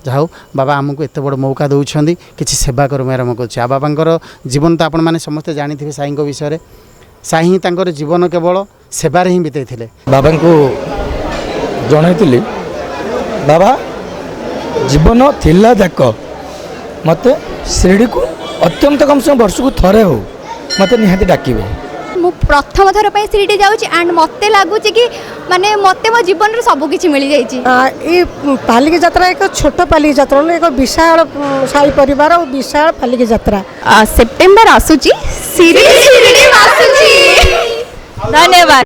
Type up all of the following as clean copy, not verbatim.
जाऊ बाबा आमको एत बड़ मौका दौरान किसी सेवा कर आरंभ कर बाबा जीवन तो आपण मैंने समस्ते जानी थे साई विषय साई तांकर जीवन केवल सेवार ही बिताई थे बाबा को जनई बाबा जीवन थिला जाक मत शिरडी को अत्यंत कम से वर्ष को थरे हो मत निहाती डाकिबे मु प्रथम थर पे शिरडी जाउची एंड मते लागुची कि माने मते मो जीवन रे सब किछि मिली जाईची। ए पालिकी यात्रा एक छोट पालिकी यात्रा एक विशाल साई परिवार और विशाल पालिकी यात्रा सेप्टेम्बर आसुची शिरडी आसुची। धन्यवाद।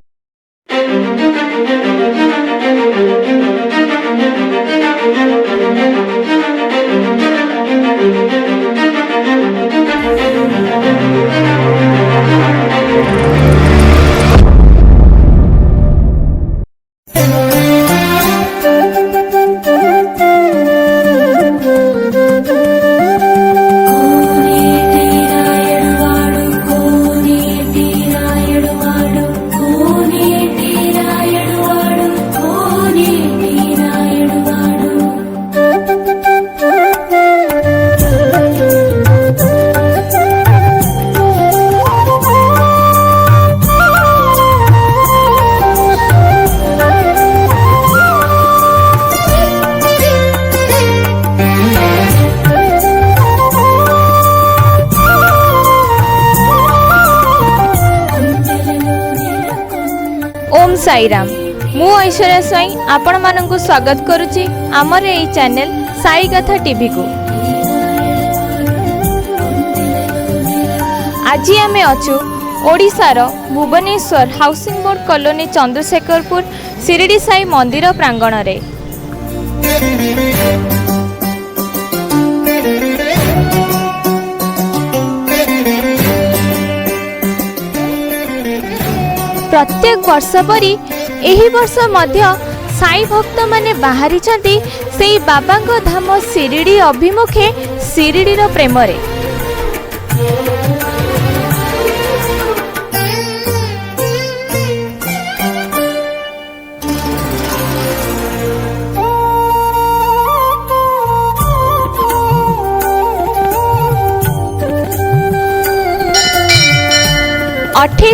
ओम साईराम मु ऐश्वर्या स्वाई आपण मानक स्वागत करुच्ची आमर यही चैनल साई कथा टीवी को। आज आमे अछु ओडिशार Bhubaneswar housing board colony Chandrasekharpur Shirdi Sai मंदिर प्रांगण रे। प्रत्येक वर्ष परी एही वर्ष मध्य साई भक्त माने बाहरी छंती सेई बाबांग धाम शिरडी अभिमुखे शिरडीर प्रेम रे।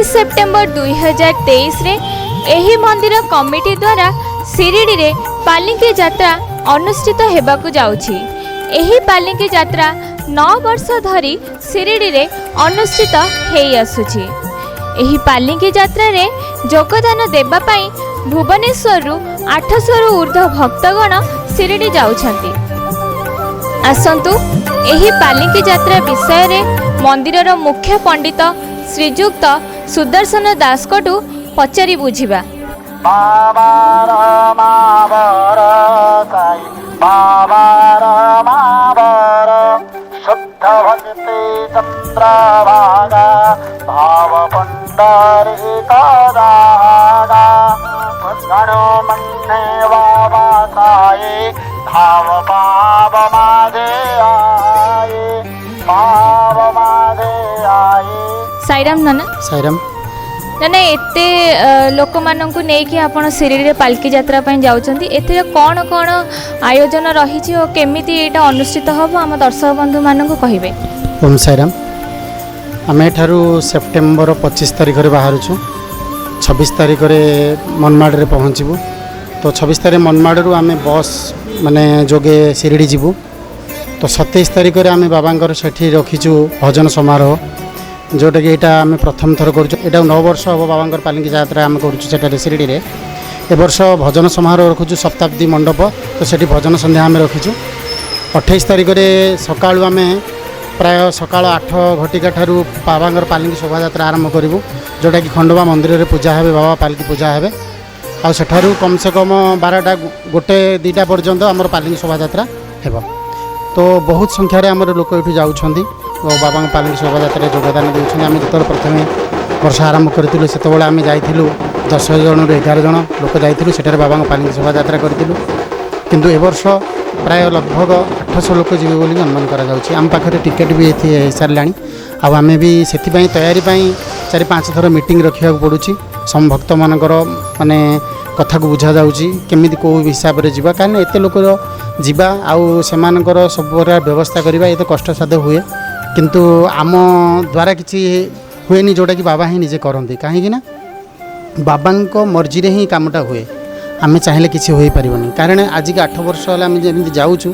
सेप्टेम्बर 2023 रे एही मंदिर कमिटी द्वारा शिरडी रे पालिकी यात्रा अनुष्ठित हेबाकु जाउछि। एही पालिकी यात्रा 9 वर्ष धरी शिरडी रे अनुष्ठित हेई आसुछि। एही पालिकी यात्रा रे योगदान देबा पई भुवनेश्वर रु 800 रु ऊर्ध्व भक्तगण शिरडी जाउछंती। आसंतु एही पालिकी यात्रा विषय रे मंदिरर मुख्य पंडित श्रीजुक्त सुदर्शन दास कटू पचारि बुझिबा। शुद्ध भक्ति चंद्रभागा भाव पंडरीका दागा गणो मन्ने बाबा साये भाव पाव माधे आये पाव माधे आये। साईराम नाना साईराम नाना एते लोक माननकु नेकी आपण शिरडी रे पालकी यात्रा पय जाउछंती एते कोन कोन आयोजन रही छि ओ केमिति एटा अनुष्ठित हबो हम दर्शक बंधु माननकु कहिबे। ओम साईराम आमे ठारू सेप्टेम्बर 25 तारिख रे बाहर छु 26 तारिख रे मनमाड रे पहुंचबू तो 26 तारिख मनमाड रु आमे बस माने जोगे शिरडी जीवू तो 27 तारिख रे आमे बाबांकर सेठी रखीछु भजन समारोह जोटा कि यहाँ आम प्रथम थर कर 9 वर्ष हम बाबा पालिकी यात्रा आम कर शिरडी रे ए वर्ष भजन समारोह रखुचु शताब्दी मंडप तो सेठी भजन संध्या आम रखीचु 28 तारिख रे सकाळु आम प्राय सकाळ 8 घटिका ठारू बाबा पालिकी शोभा यात्रा आरंभ करूँ जोटा कि खंडोबा मंदिर रे पूजा हे बाबा पालिकी पूजा हे आ सेठारू कम से कम 12टा 1-2टा पर्यंत आम पालिकी शोभा यात्रा हेब तो बहुत संख्यार आम लोक ये जाऊँच बाबा पालिकी शोभा यात्रा योगदान देउछन। आम जो प्रथम वर्ष आरंभ करूँ से आम जाइलु 10 जन 11 जन लोक जाइलु सेठारे बाबा पालिकी शोभा यात्रा करूँ किंतु ए वर्ष प्राय लगभग 800 लोक जीवे बोली अनुमान करा आम पाखे टिकेट भी हो सारा आम भी से तैयारी 4-5 थर मीटिंग रखा पड़ुछि सम भक्त मानकर माने କଥାକୁ ବୁଝାଯାଉଛି କେମିତି କେଉଁ ହିସାବରେ ଯିବା, କାରଣ ଏତେ ଲୋକର ଯିବା ଆଉ ସେମାନଙ୍କର ସବୁ ପ୍ରକାର ବ୍ୟବସ୍ଥା କରିବା ଏତେ କଷ୍ଟସାଧ୍ୟ ହୁଏ, କିନ୍ତୁ ଆମ ଦ୍ୱାରା କିଛି ହୁଏନି ଯେଉଁଟାକି ବାବା ହିଁ ନିଜେ କରନ୍ତି। କାହିଁକିନା ବାବାଙ୍କ ମର୍ଜିରେ ହିଁ କାମଟା ହୁଏ, ଆମେ ଚାହିଁଲେ କିଛି ହୋଇପାରିବନି। କାରଣ ଆଜିକି 8 ବର୍ଷ ହେଲା ଆମେ ଯେମିତି ଯାଉଛୁ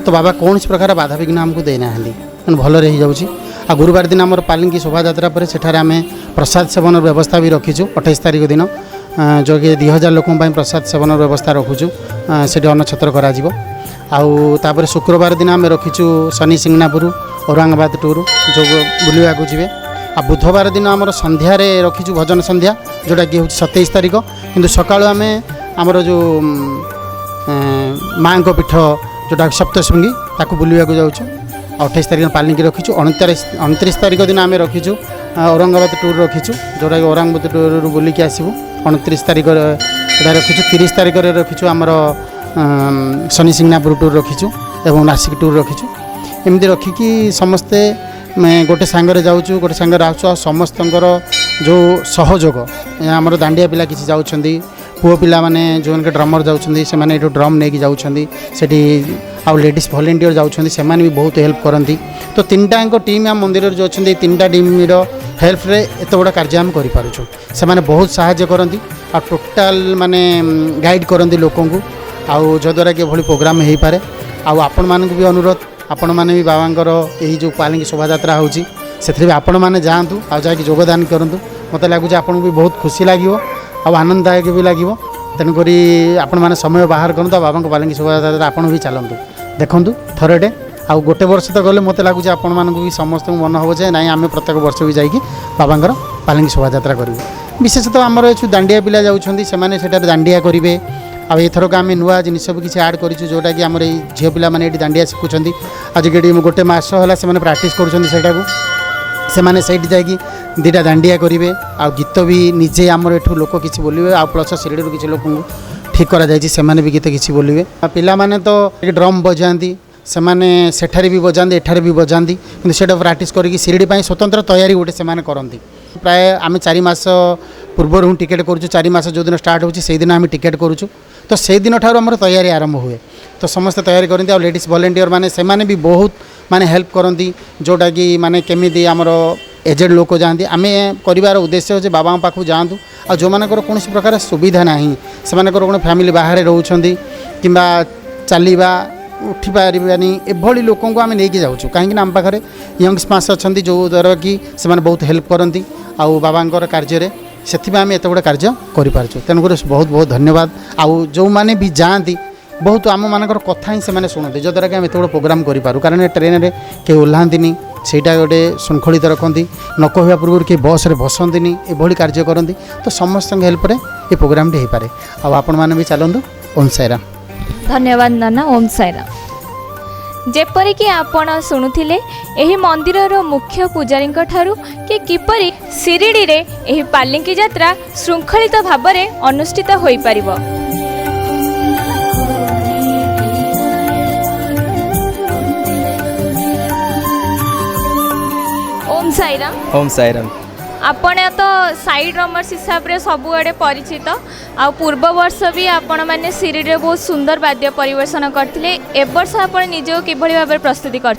ତ ବାବା କୌଣସି ପ୍ରକାର ବାଧାବିଘ୍ନ ଆମକୁ ଦେଇନାହାନ୍ତି, ତେଣୁ ଭଲରେ ହେଇଯାଉଛି। ଆଉ ଗୁରୁବାର ଦିନ ଆମର ପାଲିଙ୍କି ଶୋଭାଯାତ୍ରା ପରେ ସେଠାରେ ଆମେ ପ୍ରସାଦ ସେବନର ବ୍ୟବସ୍ଥା ବି ରଖିଛୁ 28 ତାରିଖ ଦିନ, ଯେଉଁକି 2000 ଲୋକଙ୍କ ପାଇଁ ପ୍ରସାଦ ସେବନର ବ୍ୟବସ୍ଥା ରଖୁଛୁ, ସେଠି ଅନ୍ନଛତ୍ର କରାଯିବ। ଆଉ ତାପରେ ଶୁକ୍ରବାର ଦିନ ଆମେ ରଖିଛୁ ଶନି ସିଂନାପୁର ଔରଙ୍ଗାବାଦ ଟୁର୍ ଯେଉଁ ବୁଲିବାକୁ ଯିବେ। ଆଉ ବୁଧବାର ଦିନ ଆମର ସନ୍ଧ୍ୟାରେ ରଖିଛୁ ଭଜନ ସନ୍ଧ୍ୟା, ଯେଉଁଟାକି ହେଉଛି 27 ତାରିଖ, କିନ୍ତୁ ସକାଳୁ ଆମେ ଆମର ଯେଉଁ ମାଆଙ୍କ ପୀଠ ଯେଉଁଟା ସପ୍ତଶୃଙ୍ଗୀ ତାକୁ ବୁଲିବାକୁ ଯାଉଛୁ। 28 ତାରିଖ ପାଲିଙ୍କି ରଖିଛୁ। 29 ତାରିଖ ଦିନ ଆମେ ରଖିଛୁ ଔରଙ୍ଗାବାଦ ଟୁର୍ ରଖିଛୁ, ଯେଉଁଟାକି ଔରଙ୍ଗାବାଦ ଟୁର୍ରୁ ବୁଲିକି ଆସିବୁ। 29 ତାରିଖରେ ଏଇଟା ରଖିଛୁ। 30 ତାରିଖରେ ରଖିଛୁ ଆମର ଶନି ସିଂନାପୁର ଟୁର୍ ରଖିଛୁ ଏବଂ ନାସିକ ଟୁର୍ ରଖିଛୁ। ଏମିତି ରଖିକି ସମସ୍ତେ ଗୋଟେ ସାଙ୍ଗରେ ଯାଉଛୁ, ଗୋଟେ ସାଙ୍ଗରେ ଆସୁଛୁ। ଆଉ ସମସ୍ତଙ୍କର ଯେଉଁ ସହଯୋଗ, ଆମର ଦାଣ୍ଡିଆ ପିଲା କିଛି ଯାଉଛନ୍ତି, ପୁଅ ପିଲାମାନେ ଯେଉଁମାନେ ଡ୍ରମର୍ ଯାଉଛନ୍ତି ସେମାନେ ଏଠୁ ଡ୍ରମ୍ ନେଇକି ଯାଉଛନ୍ତି ସେଠି, ଆଉ ଲେଡ଼ିଜ୍ ଭଲେଣ୍ଟିୟର ଯାଉଛନ୍ତି, ସେମାନେ ବି ବହୁତ ହେଲ୍ପ କରନ୍ତି। ତ 3ଟାଙ୍କ ଟିମ୍ ଆମ ମନ୍ଦିରରେ ଯେଉଁ ଅଛନ୍ତି, 3ଟା ଟିମ୍ର ହେଲ୍ପରେ ଏତେ ବଡ଼ କାର୍ଯ୍ୟ ଆମେ କରିପାରୁଛୁ। ସେମାନେ ବହୁତ ସାହାଯ୍ୟ କରନ୍ତି ଆଉ ଟୋଟାଲ୍ ମାନେ ଗାଇଡ଼ କରନ୍ତି ଲୋକଙ୍କୁ, ଆଉ ଯଦ୍ୱାରା କି ଏଭଳି ପ୍ରୋଗ୍ରାମ୍ ହୋଇପାରେ। ଆଉ ଆପଣମାନଙ୍କୁ ବି ଅନୁରୋଧ, ଆପଣମାନେ ବି ବାବାଙ୍କର ଏହି ଯେଉଁ ପାଲିଙ୍କି ଶୋଭାଯାତ୍ରା ହେଉଛି ସେଥିରେ ବି ଆପଣମାନେ ଯାଆନ୍ତୁ ଆଉ ଯାଇକି ଯୋଗଦାନ କରନ୍ତୁ। ମୋତେ ଲାଗୁଛି ଆପଣଙ୍କୁ ବି ବହୁତ ଖୁସି ଲାଗିବ ଆଉ ଆନନ୍ଦଦାୟକ ବି ଲାଗିବ। ତେଣୁକରି ଆପଣମାନେ ସମୟ ବାହାର କରନ୍ତୁ ଆଉ ବାବାଙ୍କ ପାଲିଙ୍କି ଶୋଭାଯାତ୍ରା ଆପଣ ବି ଚାଲନ୍ତୁ, ଦେଖନ୍ତୁ ଥରଟେ। ଆଉ ଗୋଟେ ବର୍ଷ ତ ଗଲେ ମୋତେ ଲାଗୁଛି ଆପଣମାନଙ୍କୁ ବି ସମସ୍ତଙ୍କୁ ମନ ହେବ ଯେ ନାଇଁ ଆମେ ପ୍ରତ୍ୟେକ ବର୍ଷ ବି ଯାଇକି ବାବାଙ୍କର ପାଲିଙ୍କି ଶୋଭାଯାତ୍ରା କରିବୁ। ବିଶେଷତଃ ଆମର ଏଠୁ ଦାଣ୍ଡିଆ ପିଲା ଯାଉଛନ୍ତି, ସେମାନେ ସେଠାରେ ଦାଣ୍ଡିଆ କରିବେ। ଆଉ ଏଥରକ ଆମେ ନୂଆ ଜିନିଷ ବି କିଛି ଆଡ଼୍ କରିଛୁ, ଯେଉଁଟାକି ଆମର ଏଇ ଝିଅ ପିଲାମାନେ ଏଠି ଦାଣ୍ଡିଆ ଶିଖୁଛନ୍ତି। ଆଜିକି ଏଠି ଗୋଟେ ମାସ ହେଲା ସେମାନେ ପ୍ରାକ୍ଟିସ୍ କରୁଛନ୍ତି ସେଇଟାକୁ। ସେମାନେ ସେଇଠି ଯାଇକି 2ଟା ଦାଣ୍ଡିଆ କରିବେ, ଆଉ ଗୀତ ବି ନିଜେ ଆମର ଏଠୁ ଲୋକ କିଛି ବୋଲିବେ, ଆଉ ପ୍ଲସ୍ ଶିରିଡ଼ିରୁ କିଛି ଲୋକଙ୍କୁ ଠିକ୍ କରାଯାଇଛି, ସେମାନେ ବି ଗୀତ କିଛି ବୋଲିବେ। ଆଉ ପିଲାମାନେ ତ ଡ୍ରମ୍ ବଜାନ୍ତି, ସେମାନେ ସେଠାରେ ବି ବଜାନ୍ତି, ଏଠାରେ ବି ବଜାନ୍ତି, କିନ୍ତୁ ସେଇଟା ପ୍ରାକ୍ଟିସ୍ କରିକି ଶିରିଡ଼ି ପାଇଁ ସ୍ୱତନ୍ତ୍ର ତୟାରୀ ଗୋଟେ ସେମାନେ କରନ୍ତି। ପ୍ରାୟ ଆମେ 4 ମାସ ପୂର୍ବରୁ ହିଁ ଟିକେଟ୍ କରୁଛୁ। 4 ମାସ ଯେଉଁଦିନ ଷ୍ଟାର୍ଟ ହେଉଛି ସେଇଦିନ ଆମେ ଟିକେଟ୍ କରୁଛୁ। ତ ସେଇଦିନ ଠାରୁ ଆମର ତୟାରୀ ଆରମ୍ଭ ହୁଏ। ତ ସମସ୍ତେ ତୟାରୀ କରନ୍ତି, ଆଉ ଲେଡ଼ିଜ୍ ଭଲେଣ୍ଟିୟର ମାନେ ସେମାନେ ବି ବହୁତ ମାନେ ହେଲ୍ପ କରନ୍ତି, ଯେଉଁଟାକି ମାନେ କେମିତି ଆମର ଏଜେଡ଼ ଲୋକ ଯାଆନ୍ତି। ଆମେ କରିବାର ଉଦ୍ଦେଶ୍ୟ ହେଉଛି ବାବାଙ୍କ ପାଖକୁ ଯାଆନ୍ତୁ, ଆଉ ଯେଉଁମାନଙ୍କର କୌଣସି ପ୍ରକାର ସୁବିଧା ନାହିଁ, ସେମାନଙ୍କର କ'ଣ ଫ୍ୟାମିଲି ବାହାରେ ରହୁଛନ୍ତି କିମ୍ବା ଚାଲିବା ଉଠିପାରିବାନି, ଏଭଳି ଲୋକଙ୍କୁ ଆମେ ନେଇକି ଯାଉଛୁ। କାହିଁକିନା ଆମ ପାଖରେ ୟଙ୍ଗ୍ ସ୍ମାସ୍ ଅଛନ୍ତି, ଯେଉଁଦ୍ୱାରା କି ସେମାନେ ବହୁତ ହେଲ୍ପ କରନ୍ତି ଆଉ ବାବାଙ୍କର କାର୍ଯ୍ୟରେ, ସେଥିପାଇଁ ଆମେ ଏତେ ବଡ଼ କାର୍ଯ୍ୟ କରିପାରୁଛୁ। ତେଣୁକରି ବହୁତ ବହୁତ ଧନ୍ୟବାଦ। ଆଉ ଯେଉଁମାନେ ବି ଯାଆନ୍ତି ବହୁତ ଆମମାନଙ୍କର କଥା ହିଁ ସେମାନେ ଶୁଣନ୍ତି, ଯଦ୍ୱାରା କି ଆମେ ଏତେ ବଡ଼ ପ୍ରୋଗ୍ରାମ୍ କରିପାରୁ। କାରଣ ଟ୍ରେନ୍ରେ କେହି ଓହ୍ଲାନ୍ତିନି, ସେଇଟା ଗୋଟେ ଶୃଙ୍ଖଳିତ ରଖନ୍ତି, ନ କହିବା ପୂର୍ବରୁ କେହି ବସ୍ରେ ବସନ୍ତିନି, ଏଭଳି କାର୍ଯ୍ୟ କରନ୍ତି। ତ ସମସ୍ତଙ୍କ ହେଲ୍ପରେ ଏ ପ୍ରୋଗ୍ରାମ୍ଟି ହୋଇପାରେ। ଆଉ ଆପଣମାନେ ବି ଚାଲନ୍ତୁ। ଓମ୍ ସାଇରାମ୍। ଧନ୍ୟବାଦ ନାନା। ଓମ୍ ସାଇରାମ୍। ଯେପରିକି ଆପଣ ଶୁଣୁଥିଲେ ଏହି ମନ୍ଦିରର ମୁଖ୍ୟ ପୂଜାରୀଙ୍କ ଠାରୁ କି କିପରି ଶିରିଡ଼ିରେ ଏହି ପାଲିଙ୍କି ଯାତ୍ରା ଶୃଙ୍ଖଳିତ ଭାବରେ ଅନୁଷ୍ଠିତ ହୋଇପାରିବ। ओम साईराम। ओम साईराम। आपण तो साइड रमर्स हिसाब रे सबुआड़े परिचित। आ पूर्व वर्ष भी आपण मैंने शिरिडी बहुत सुंदर वाद्य परिवेशन करते। ए वर्ष आप निज किभली भाव प्रस्तुति कर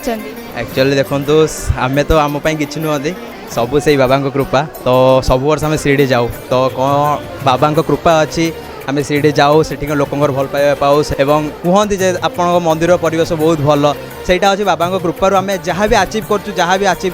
एक्चुअली देखो आम तो आम कि नुहति सबू से बाबा कृपा। तो सब वर्ष आम शिरडी जाऊ तो कौन बाबा कृपा अच्छी आम शिरडी जाऊ से लोक भल पाइबा पाऊ एवं कहते जे आप मंदिर परिवेश बहुत भल सेटा अच्छे बाबा कृपार आम जहाँ भी आचिव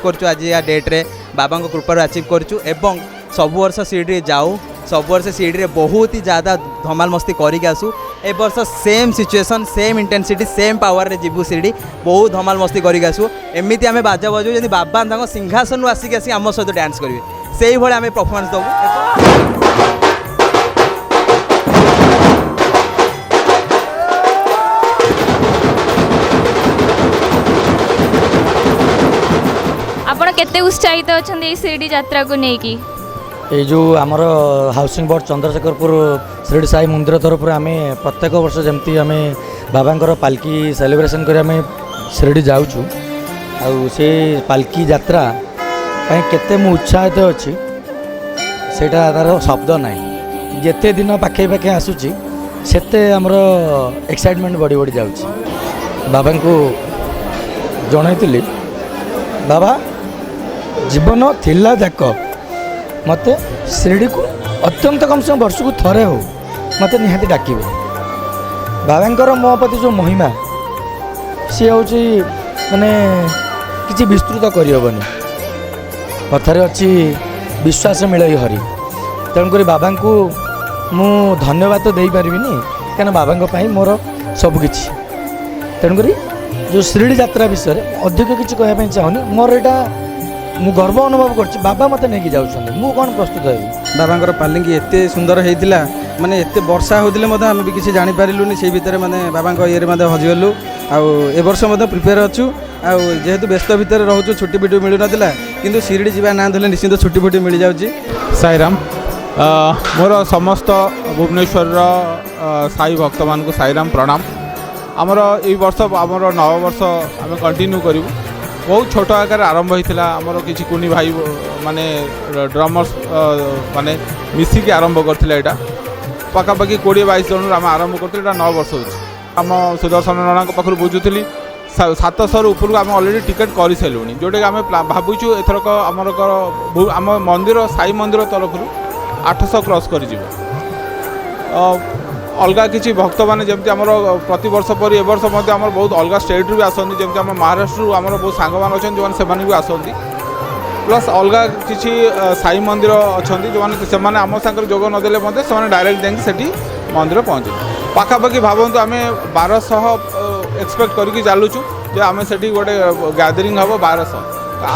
कर आज या डेट्रे बाबा कृपार आचिव करूँ एवं सब वर्ष शिरडी जाऊ सब वर्ष शिरडी बहुत ही ज़्यादा धमाल मस्ती करके आसू। ए वर्ष same situation same intensity same power रे जीवु शिरडी बहुत धमाल मस्ती करके आसू। एमती आम बाजा बजाऊ जब बाबा सिंहासन आसिक आम सहित डांस करेंगे से भाई आम परफॉर्मेंस देवु। आपण केते उत्साहित अच्छा शिरडी यात्रा को लेकिन ये जो आमर हाउसिंग बोर्ड चंद्रशेखरपुर शिरडी साई मंदिर तरफ आम प्रत्येक वर्ष जमती आम बाबांकर पालकी सेलिब्रेशन कर शिरडी जाऊँ से पालकी यात्रा केते मु उत्साहित अच्छी सेटा तार शब्द ना ଯେତେ ଦିନ ପାଖେଇ ପାଖେଇ ଆସୁଛି ସେତେ ଆମର ଏକ୍ସାଇଟମେଣ୍ଟ ବଢ଼ି ବଢ଼ି ଯାଉଛି। ବାବାଙ୍କୁ ଜଣାଇଥିଲି ବାବା ଜୀବନ ଥିଲା ଯାକ ମୋତେ ଶିରିଡ଼ିକୁ ଅତ୍ୟନ୍ତ କମ୍ ସେ ବର୍ଷକୁ ଥରେ ହଉ ମୋତେ ନିହାତି ଡାକିବେ। ବାବାଙ୍କର ମୋ ପ୍ରତି ଯେଉଁ ମହିମା ସିଏ ହେଉଛି ମାନେ କିଛି ବିସ୍ତୃତ କରିହେବନି। କଥାରେ ଅଛି ବିଶ୍ୱାସ ମିଳଇ ହରି। ତେଣୁକରି ବାବାଙ୍କୁ ମୁଁ ଧନ୍ୟବାଦ ତ ଦେଇପାରିବିନି କାରଣ ବାବାଙ୍କ ପାଇଁ ମୋର ସବୁକିଛି। ତେଣୁକରି ଯେଉଁ ଶିରିଡ଼ି ଯାତ୍ରା ବିଷୟରେ ଅଧିକ କିଛି କହିବା ପାଇଁ ଚାହୁଁନି। ମୋର ଏଇଟା ମୁଁ ଗର୍ବ ଅନୁଭବ କରୁଛି ବାବା ମୋତେ ନେଇକି ଯାଉଛନ୍ତି, ମୁଁ କ'ଣ ପ୍ରସ୍ତୁତ ହେବି। ବାବାଙ୍କର ପାଲିଙ୍କି ଏତେ ସୁନ୍ଦର ହେଇଥିଲା, ମାନେ ଏତେ ବର୍ଷା ହେଉଥିଲେ ମଧ୍ୟ ଆମେ ବି କିଛି ଜାଣିପାରିଲୁନି। ସେଇ ଭିତରେ ମାନେ ବାବାଙ୍କ ଇଏରେ ମଧ୍ୟ ହଜିଗଲୁ। ଆଉ ଏ ବର୍ଷ ମଧ୍ୟ ପ୍ରିପେୟାର ଅଛୁ। ଆଉ ଯେହେତୁ ବ୍ୟସ୍ତ ଭିତରେ ରହୁଛୁ ଛୁଟି ଫୁଟି ମିଳୁନଥିଲା, କିନ୍ତୁ ଶିରିଡ଼ି ଯିବା ନାଁ ଧରିଲେ ନିଶ୍ଚିନ୍ତ ଛୁଟି ଫୁଟି ମିଳିଯାଉଛି। ସାଇରାମ। ମୋର ସମସ୍ତ ଭୁବନେଶ୍ୱରର ସାଇ ଭକ୍ତମାନଙ୍କୁ ସାଇରାମ ପ୍ରଣାମ। ଆମର ଏଇ ବର୍ଷ ଆମର ନବବର୍ଷ ଆମେ କଣ୍ଟିନ୍ୟୁ କରିବୁ। ବହୁତ ଛୋଟ ଆକାରରେ ଆରମ୍ଭ ହୋଇଥିଲା। ଆମର କିଛି କୁନି ଭାଇ ମାନେ ଡ୍ରମର୍ସ ମାନେ ମିଶିକି ଆରମ୍ଭ କରିଥିଲେ। ଏଇଟା ପାଖାପାଖି 20-22 ଜଣରୁ ଆମେ ଆରମ୍ଭ କରିଥିଲୁ। ଏଇଟା 9 ବର୍ଷ ହେଉଛି। ଆମ ସୁଦର୍ଶନ ନନାଙ୍କ ପାଖରୁ ବୁଝୁଥିଲି 700 ଉପରକୁ ଆମେ ଅଲରେଡ଼ି ଟିକେଟ୍ କରିସାରିଲୁଣି, ଯେଉଁଟାକି ଆମେ ଭାବୁଛୁ ଏଥରକ ଆମ ମନ୍ଦିର ସାଇ ମନ୍ଦିର ତରଫରୁ 800 କ୍ରସ୍ କରିଯିବ। ଅଲଗା କିଛି ଭକ୍ତମାନେ ଯେମିତି ଆମର ପ୍ରତିବର୍ଷ ପରି ଏ ବର୍ଷ ମଧ୍ୟ ଆମର ବହୁତ ଅଲଗା ଷ୍ଟେଟ୍ରୁ ବି ଆସନ୍ତି। ଯେମିତି ଆମ ମହାରାଷ୍ଟ୍ରରୁ ଆମର ବହୁତ ସାଙ୍ଗମାନେ ଅଛନ୍ତି ଯେଉଁମାନେ ସେମାନେ ବି ଆସନ୍ତି। ପ୍ଲସ୍ ଅଲଗା କିଛି ସାଇ ମନ୍ଦିର ଅଛନ୍ତି ଯେଉଁମାନେ ସେମାନେ ଆମ ସାଙ୍ଗରେ ଯୋଗ ନଦେଲେ ମଧ୍ୟ ସେମାନେ ଡାଇରେକ୍ଟ ଯାଇକି ସେଠି ମନ୍ଦିର ପହଞ୍ଚିବେ। ପାଖାପାଖି ଭାବନ୍ତୁ ଆମେ 1200 ଏକ୍ସପେକ୍ଟ କରିକି ଚାଲୁଛୁ ଯେ ଆମେ ସେଠି ଗୋଟେ ଗ୍ୟାଦରିଂ ହେବ 1200।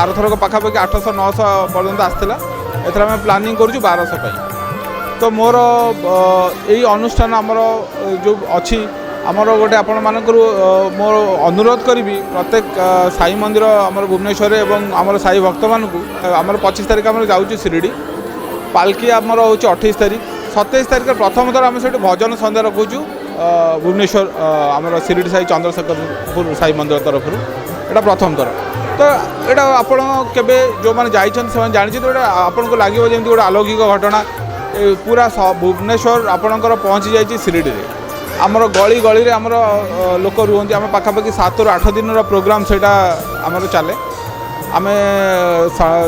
ଆରଥରକ ପାଖାପାଖି 800-900 ପର୍ଯ୍ୟନ୍ତ ଆସିଥିଲା। ଏଥର ଆମେ ପ୍ଲାନିଂ କରୁଛୁ 1200 ପାଇଁ। ତ ମୋର ଏଇ ଅନୁଷ୍ଠାନ ଆମର ଯେଉଁ ଅଛି ଆମର ଗୋଟେ ଆପଣମାନଙ୍କରୁ ମୋର ଅନୁରୋଧ କରିବି ପ୍ରତ୍ୟେକ ସାଇ ମନ୍ଦିର ଆମର ଭୁବନେଶ୍ୱରରେ ଏବଂ ଆମର ସାଇ ଭକ୍ତମାନଙ୍କୁ ଆମର 25 ତାରିଖ ଆମର ଯାଉଛି ଶିରିଡ଼ି। ପାଲକି ଆମର ହେଉଛି 28 ତାରିଖ। 27 ତାରିଖରେ ପ୍ରଥମ ଥର ଆମେ ସେଠି ଭଜନ ସନ୍ଧ୍ୟା ରଖୁଛୁ ଭୁବନେଶ୍ୱର ଆମର ଶିରିଡ଼ି ସାଇ ଚନ୍ଦ୍ରଶେଖରପୁର ସାଇ ମନ୍ଦିର ତରଫରୁ। ଏଇଟା ପ୍ରଥମ ଥର। ତ ଏଇଟା ଆପଣ କେବେ ଯେଉଁମାନେ ଯାଇଛନ୍ତି ସେମାନେ ଜାଣିଛନ୍ତି। ଏଇଟା ଆପଣଙ୍କୁ ଲାଗିବ ଯେମିତି ଗୋଟେ ଆଲୌକିକ ଘଟଣା। ପୁରା ଭୁବନେଶ୍ୱର ଆପଣଙ୍କର ପହଞ୍ଚି ଯାଇଛି ଶିରିଡ଼ିରେ। ଆମର ଗଳି ଗଳିରେ ଆମର ଲୋକ ରୁହନ୍ତି। ଆମେ ପାଖାପାଖି 7ରୁ 8 ଦିନର ପ୍ରୋଗ୍ରାମ୍ ସେଇଟା ଆମର ଚାଲେ। ଆମେ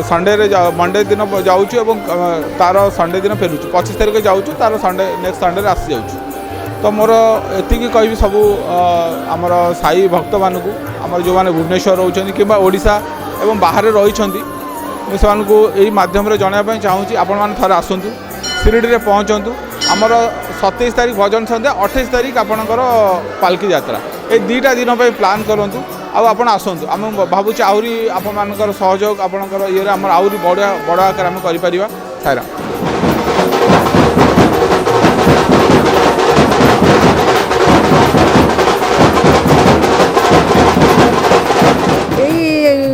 ସଣ୍ଡେରେ ମଣ୍ଡେ ଦିନ ଯାଉଛୁ ଏବଂ ତାର ସଣ୍ଡେ ଦିନ ଫେରୁଛୁ। 25 ତାରିଖ ଯାଉଛୁ, ତାର ସଣ୍ଡେ ନେକ୍ସଟ ସଣ୍ଡେରେ ଆସିଯାଉଛୁ। ତ ମୋର ଏତିକି କହିବି ସବୁ ଆମର ସାଇ ଭକ୍ତମାନଙ୍କୁ, ଆମର ଯେଉଁମାନେ ଭୁବନେଶ୍ୱର ରହୁଛନ୍ତି କିମ୍ବା ଓଡ଼ିଶା ଏବଂ ବାହାରେ ରହିଛନ୍ତି, ମୁଁ ସେମାନଙ୍କୁ ଏଇ ମାଧ୍ୟମରେ ଜଣାଇବା ପାଇଁ ଚାହୁଁଛି ଆପଣମାନେ ଥରେ ଆସନ୍ତୁ, ଶିରିଡ଼ିରେ ପହଞ୍ଚନ୍ତୁ। ଆମର 27 ତାରିଖ ଭଜନ ସନ୍ଧ୍ୟା, 28 ତାରିଖ ଆପଣଙ୍କର ପାଲକି ଯାତ୍ରା। ଏଇ 2ଟା ଦିନ ପାଇଁ ପ୍ଲାନ୍ କରନ୍ତୁ ଆଉ ଆପଣ ଆସନ୍ତୁ। ଆମେ ଭାବୁଛୁ ଆହୁରି ଆପଣମାନଙ୍କର ସହଯୋଗ ଆପଣଙ୍କର ଇଏରେ ଆମର ଆହୁରି ବଡ଼ ଆକାରରେ ଆମେ କରିପାରିବା। ସାଇରାମ।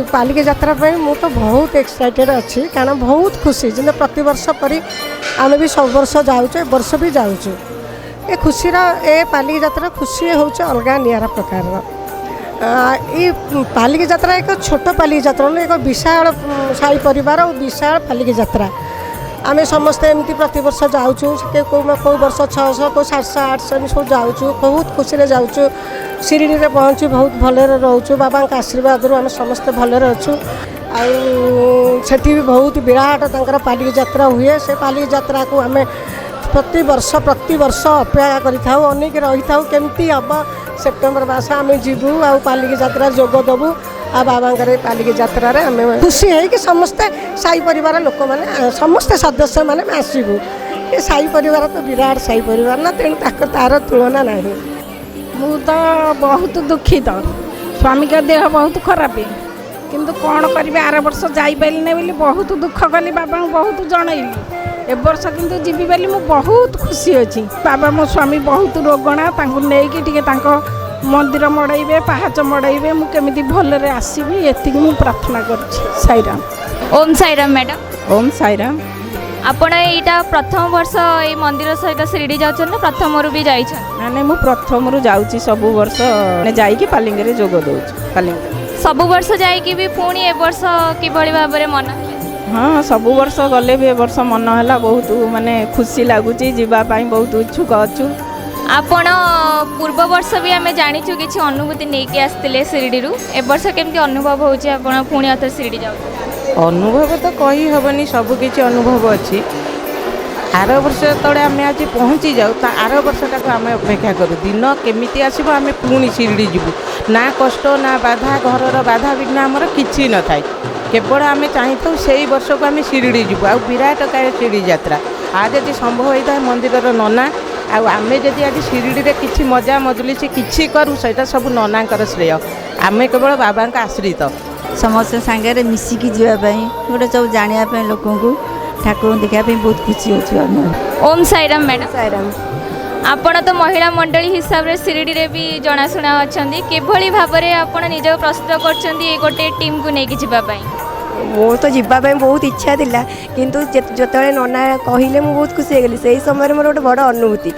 पालिकी यात्रा पे मु तो बहुत एक्साइटेड अच्छी कारण बहुत खुशी जिन प्रति वर्ष परी आम भी सब वर्ष जाऊँ वर्ष भी जाऊँ ए खुशी ए पालिकी यात्रा खुशी हूँ अलग निरा प्रकार ये पालिकी यात्रा एक छोट पालिकी यात्रा एक विशाल साई परिवार और विशाल पालिकी यात्रा आम समस्ते एमती प्रति वर्ष जाऊँ कौ वर्ष 600 को 700 800 सब जाऊँ बहुत खुशी जाऊँ शिरडी में पहुँचू बहुत भलरे रोचु बाबा आशीर्वाद आम समस्ते भलरे अच्छु आठी भी बहुत विराट तंकर पालिकी यात्रा हुए से पालिकी यात्रा को आम प्रति वर्ष अपेक्षा करूँ अनेक रही था केमती हम सेप्टेम्बर मस आम जीवु आ पालिकी यात्रा जोग देवु आ बाबा पालिकी यात्रा आम खुशी है कि समस्ते साई परिवार लोक मैंने समस्ते सदस्य मैंने आसबू ये साई परिवार तो विराट साई परिवार ना तेणु तार तुलना ना मु तो बहुत दुखित स्वामी का देह बहुत खराब किंतु कौन करी आर वर्ष जापारे बोली बहुत दुख कली बाबा बहुत जनइली ए वर्ष किंतु जीवी बोली मु बहुत खुशी अच्छी बाबा मो स्वामी बहुत रोगणा नहीं मंदिर मड़े पहाच मड़े मुझे भलरे आसबि ये मु प्रार्थना कर साईराम। ओम साईराम मैडम। ओम साईराम। आपण यहाँ प्रथम वर्ष ये मंदिर सहित शिरडी जाऊँ ना प्रथम भी जाइए ना मु प्रथम जाऊँगी सब वर्ष जाइए पालिंगे जोग दौर पालिंग सब वर्ष जाइए भी पुणी ए वर्ष कि भाव में मन हाँ सब वर्ष गले भी ए वर्ष मन है बहुत माने खुशी लगुच जावाई बहुत इच्छुक अच्छु आपण पूर्व वर्ष भी आम जाचु कि अनुभूति नहीं आसते शिरडी ए वर्ष केमती अनुभव हो पुणी अथर शिरडी जाऊ अनुभव तो कही हेनी सबकि अनुभव अच्छी आर वर्ष तले आम आज पहुँची जाऊ आर वर्षटा को आम अपेक्षा करूँ दिन केमी आसो आम पुणी शिरडी जीवु ना कष्ट ना बाधा घर बाधा विघ्न आमर कि न थाए केवल आम चाहता से वर्ष को आम शिरडी जीवु आ विराट काय शिरडी यात्रा आज यदि संभव होता है मंदिर नना आम जदि आज शिरडी में किसी मजा मजलिस किसी करूँ से सब नना श्रेय आम केवल बाबा आश्रित समस्त सांगे मिसिकी जावाई गोटे सब जानापी लोक ठाकुर देखापी बहुत खुशी अच्छे। ओम साईराम मैडम। साईराम आपण तो महिला मंडली हिसाब से शिरडी रे भी जनाशुना अच्छा किभली भाव में आप निज प्रस्तुत कर गोटे टीम को लेकिन जावाई मोर तो जावाई बहुत इच्छा था किंतु जिते नना कहले मुझे बहुत खुशी होगली से समय मोर गोटे बड़ अनुभूति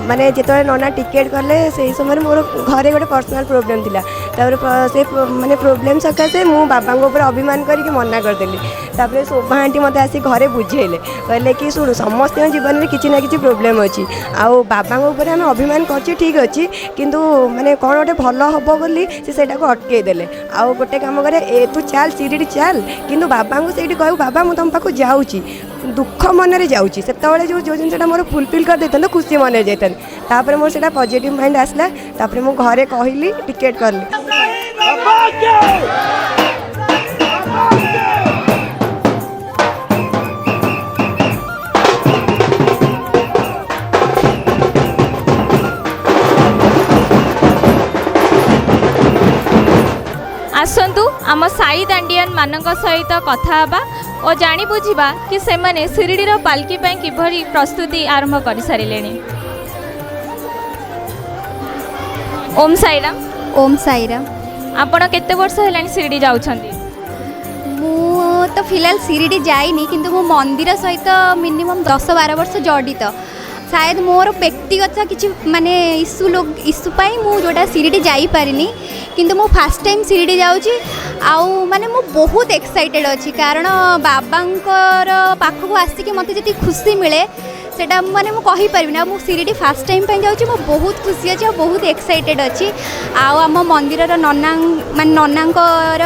माने जिते नना टिकेट कले से समय मोर घरे गोटे पर्सनाल प्रोब्लेम थिला से माने प्रोब्लेम सकाशे मु बाबा ऊपर अभिमान करके मना करदेली तापर शोभा आंटी मत आसी घरे बुझेले कहले कि शुणु समस्त जीवन में किसी ना कि प्रोब्लेम अच्छी आउ बाबा ऊपर आम अभिमान कर ठीक अच्छे किंतु माने कौन गोटे भल हम बोली से अटकई देले आउ गोटे कम करे तू चल शिरडी चल किंतु बाबा को से कहू बाबा मुझे तुम पाक जाऊँगी दुख मन जाऊँगी से जो जिनसा मोर फुलफिल कर देता खुशी मन जाता मोर से पॉजिटिव माइंड आसला तापर मु घरे कहली टिकेट करली आसतु आम साई दांडियान मान सहित कथा हबा और जानी बुझा कि सेमाने शिरडीर पालकी किभली प्रस्तुति आरंभ कर सारे। ओम साईराम। ओम साईराम। आपण केते वर्ष हेलानी शिरडी जाउछंती? मु तो फिलहाल शिरडी जाइनी किंतु मो मंदिर सहित मिनिमम 10-12 वर्ष जड़ित शायद मोर व्यक्तिगत किसी माने इश्यू पाई मु जोटा शिरडी जाई पारिनी किंतु मु फर्स्ट टाइम शिरडी जाउची आउ माने मु बहुत एक्साइटेड अच्छी कारण बाबांकर पाखक आसिक मत जी खुशी मिले सेटा माने मु कहि परिबिना मु शिरडी फर्स्ट टाइम पे जाउची मु बहुत खुशी अछि बहुत एक्साइटेड अच्छी आउ आम मंदिर नना माने ननांकर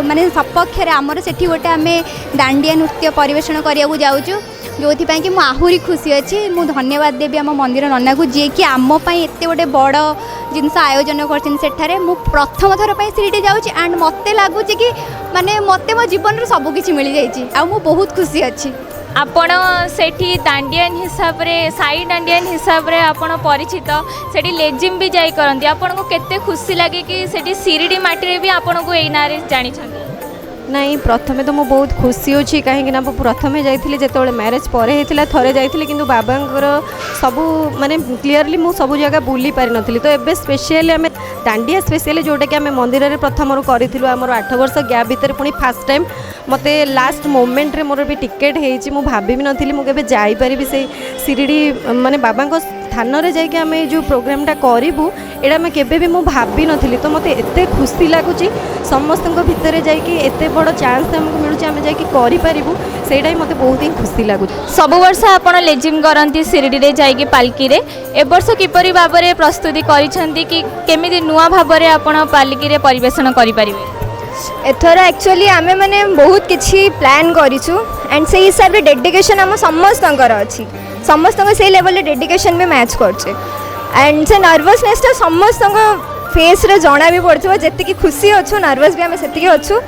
माने सपक्ष रे हमर सेठी गोटे आमे दांडिया नृत्य परिवेषण करिया जाउचु जो कि मुझे आहरी खुशी अच्छी मु धन्यवाद देवी आम मंदिर नना को जी कि आमपाई एत गोटे बड़ जिनस आयोजन कर मु प्रथम थर पर शिरडी जाऊँगी एंड मत लगुच कि माने मत मो जीवन सबकि मिल जाइए आ मु बहुत खुशी अच्छी। आपण सेठी दांडियान हिसाब रे साई दांडियान हिसाब रे आपण परिचित सेठी लेजिम भी जाई करंती आपण को केते खुशी लागे कि सेठी शिरडी माटी रे भी आपण को एई नारे जानि छथि? नहीं प्रथमे तो मुझे बहुत खुशी अच्छी कहीं प्रथमे जाइए जो मैरेज पर होता थरे जाइए कि बाबांकर सबू माने क्लीयरली मु सब जगह बुली पारि नथली तो एबे स्पेशली आम दांडिया स्पेशली जोटा कि आम मंदिर में प्रथम करूँ आमर 8 वर्ष गैप भितर पुणी फास्ट टाइम मते लास्ट मोमेंट रे मोर भी टिकेट होती मुझे भाभी भी नी मुझे जापरि से शिरडी माने बाबा स्थान रे जाके आम जो प्रोग्रामटा करूँ एटा मैं केबे भी भाभी नी तो मते एते खुशी लगुच समस्त भितर जाते बड़ चांस हमको मिलूँ आम जापरू से मत बहुत ही खुशी लगुच। सब वर्ष आप लेजिम करती शिरडी रे जाइए पालकी रे ए वर्ष किपरि भाव में प्रस्तुति करिसेंती कि केमिति नुआ भाव में आप पालकी रे परिवेषण करें? एथर एक्चुअली आमे माने बहुत किछि प्लान करिछु एंड से हिसाब रे डेडिकेशन हम समस्तंकर अछि समस्त से लेवल रे डेडिकेशन भी मैच करछे एंड से नर्वसनेस तो समस्त फेस रे जना भी पड़थो जेति खुशी अच्छु नर्वस भी आमे सेति अच्छु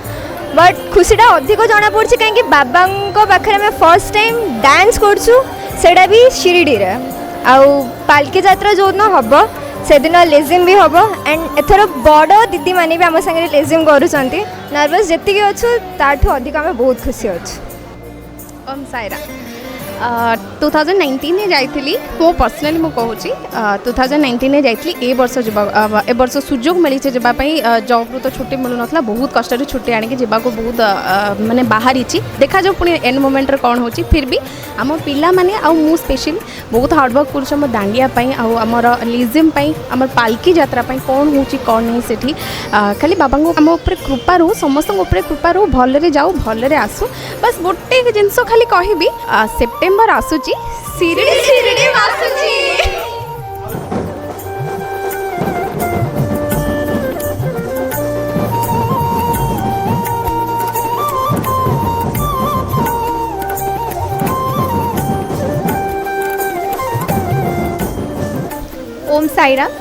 बट खुशीटा अधिक जना पड़छे कहीं बाबा पाखे आम फर्स्ट टाइम डांस करछु सेटा भी शिरडी रे आउ पालकी यात्रा जो दिन हम से दिन लेजिम भी हम एंड एथर बड़ दीदी माने भी आम संगे लेजिम करुँच नर्वस जी अच्छु ताठू अधिक आम बहुत खुशी अच्छु। ओम साईराम। 2019 जाइली मो पर्सनाली मु कहूँ 2019 जाइली ए वर्ष सुजोग मिली जावाई जॉब रू तो छुट्टी मिलू ना बहुत कष्ट छुट्टी आनिक जावाक बहुत माने बाहरी देखा जाऊ पुणी एंड मोमेंट कौन हो फिर भी आम पिला माने आउ मु स्पेशली बहुत हार्डवर्क कर दांडिया आमर लिजिम आम पालकी यात्रा कौन हो कौन नहीं सेठी खाली बाबा आम कृपा रू समस्त कृपा रू भलरे जाऊ भलरे आसू बस गोटे जिनस खाली कहबी सेप्टेम्बर आसूची शिरडी शिरडी आसूची ओम साईराम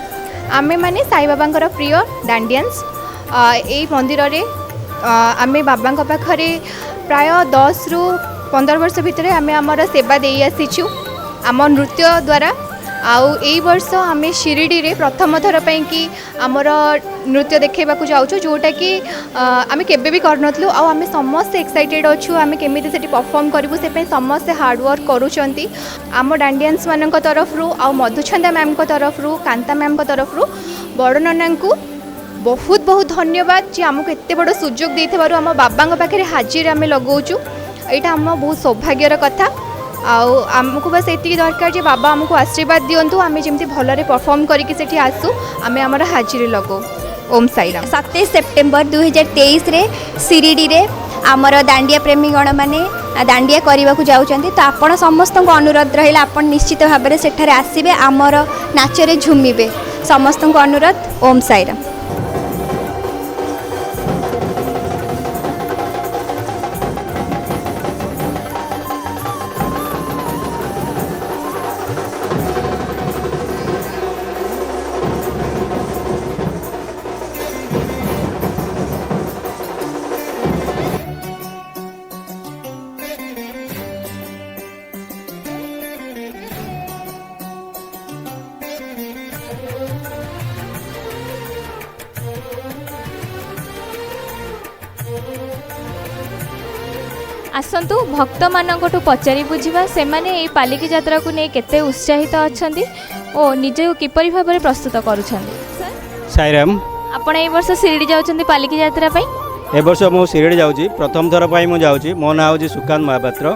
आमे माने साई बाबा प्रिय डांडियंस यही मंदिर रे आमे बाबा पाखरे प्राय 10 रु 15 वर्ष भितर आमे आमर सेवा दे आसीचु आम नृत्य द्वारा आउ एई वर्ष आमे शिरडी रे प्रथम थर पई कि आमर नृत्य देखेबा को जाउछु जोटा कि आमे केबे भी करनथलु आउ आमे समस्त एक्साइटेड अछु आमे केमिति सेठी परफॉर्म करबु से पई समस्त हार्ड वर्क करूचंती आम डांडियंस मानक तरफ रु आउ मधुछंदा मैम को तरफ रु कांता मैम को तरफ रु बड़ नना को बहुत बहुत धन्यवाद जे आमको एते बड़ सुजोग देथिबारु आम बाबांग पाखरे हाजिर आमे लगौछु एटा आम बहुत सौभाग्यर कथा आउ आमको बस एति दरकार जे बाबा आमको आशीर्वाद दियंतु आमे जेमति भलरे परफॉर्म करिकि सेठी आसु आमे हमर हाजिर लगो ओम साईराम 27 सेप्टेम्बर 2023 रे शिरडी रे आमर दांडिया प्रेमी गण माने दांडिया करने को जाऊँगी तो आपण समस्त को अनुरोध रहा आपण निश्चित भाव में सेठारे आसबे आमर नाचरे झुमिबे समस्त को अनुरोध ओम साईराम। आसतु भक्त मानकठु पचारि बुझिबा से माने ए पालिकी यात्रा को नहीं केते उत्साहित अछंती ओ निजे किपरि भाव में प्रस्तुत करूछंती। साईराम आपण ए वर्ष शिरडी जाउछंती पालिकी यात्रा पई ए वर्ष मो शिरडी जाउची प्रथम थर पई मो जाउची मो ना होची सुकांत महापात्र